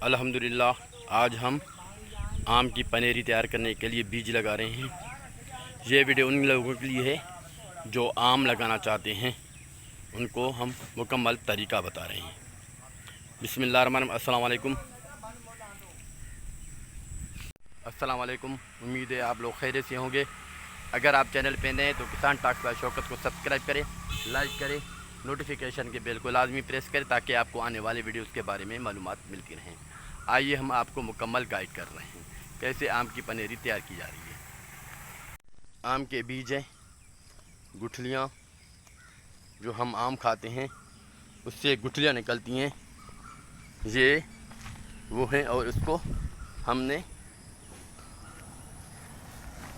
अल्हम्दुलिल्लाह आज हम आम की पनीरी तैयार करने के लिए बीज लगा रहे हैं। ये वीडियो उन लोगों के लिए है जो आम लगाना चाहते हैं, उनको हम मुकम्मल तरीका बता रहे हैं। बिस्मिल्लाहिर्रहमानिर्रहीम। अस्सलाम वालेकुम। उम्मीद है आप लोग खैरियत से होंगे। अगर आप चैनल पे नए हैं तो किसान टॉक्स बाय शौकत को सब्सक्राइब करें, लाइक करें, नोटिफिकेशन के बेल को लाजमी प्रेस करें ताकि आपको आने वाले वीडियोस के बारे में मालूमात मिलती रहें। आइए हम आपको मुकम्मल गाइड कर रहे हैं कैसे आम की पनीरी तैयार की जा रही है। आम के बीज हैं, गुठलियाँ जो हम आम खाते हैं उससे गुठलियाँ निकलती हैं, ये वो हैं। और इसको हमने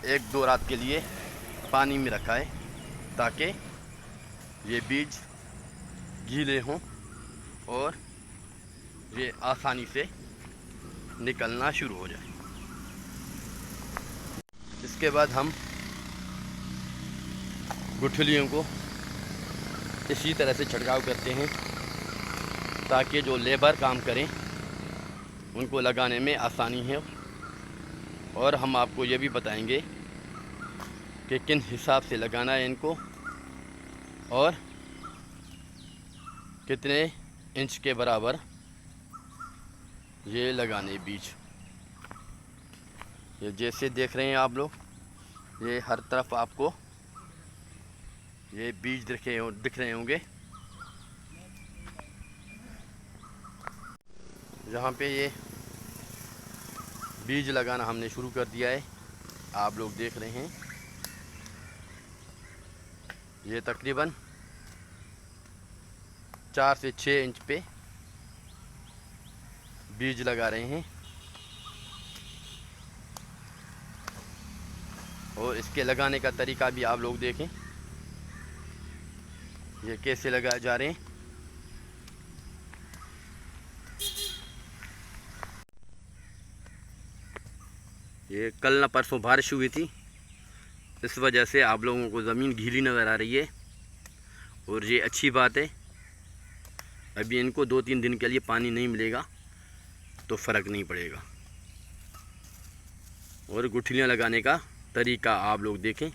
1-2 रात के लिए पानी में रखा है ताकि ये बीज गीले हों और ये आसानी से निकलना शुरू हो जाए। इसके बाद हम गुठलियों को इसी तरह से छिड़काव करते हैं ताकि जो लेबर काम करें उनको लगाने में आसानी है। और हम आपको ये भी बताएंगे कि किन हिसाब से लगाना है इनको और कितने इंच के बराबर ये लगाने बीज। ये जैसे देख रहे हैं आप लोग, ये हर तरफ आपको ये बीज दिख रहे होंगे। जहाँ पे ये बीज लगाना हमने शुरू कर दिया है, आप लोग देख रहे हैं। ये तकरीबन 4 से 6 इंच पे बीज लगा रहे हैं और इसके लगाने का तरीका भी आप लोग देखें, ये कैसे लगाए जा रहे हैं। ये कल ना परसों बारिश हुई थी, इस वजह से आप लोगों को ज़मीन गीली नज़र आ रही है और ये अच्छी बात है। अभी इनको 2-3 दिन के लिए पानी नहीं मिलेगा तो फ़र्क नहीं पड़ेगा। और गुठलियाँ लगाने का तरीका आप लोग देखें,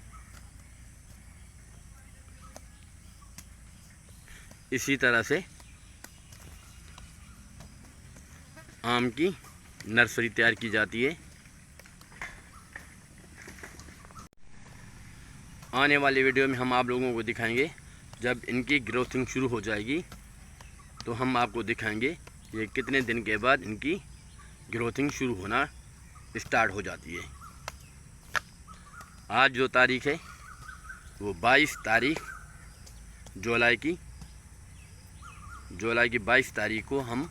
इसी तरह से आम की नर्सरी तैयार की जाती है। आने वाले वीडियो में हम आप लोगों को दिखाएंगे जब इनकी ग्रोथिंग शुरू हो जाएगी तो हम आपको दिखाएंगे ये कितने दिन के बाद इनकी ग्रोथिंग शुरू होना स्टार्ट हो जाती है। आज जो तारीख है वो 22 तारीख जुलाई की 22 तारीख को हम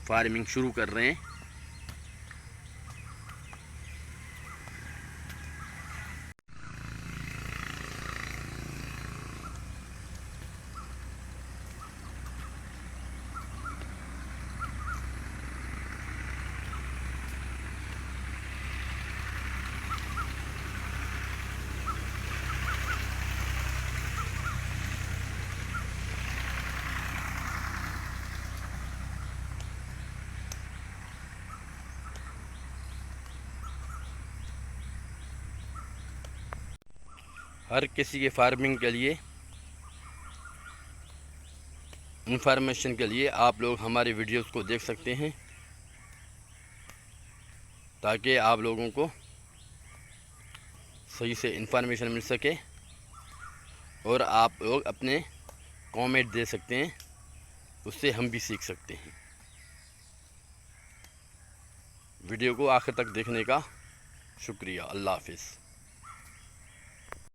फार्मिंग शुरू कर रहे हैं। हर किसी के फार्मिंग के लिए इंफॉर्मेशन के लिए आप लोग हमारे वीडियोस को देख सकते हैं ताकि आप लोगों को सही से इंफॉर्मेशन मिल सके और आप लोग अपने कमेंट दे सकते हैं, उससे हम भी सीख सकते हैं। वीडियो को आखिर तक देखने का शुक्रिया। अल्लाह हाफिज़।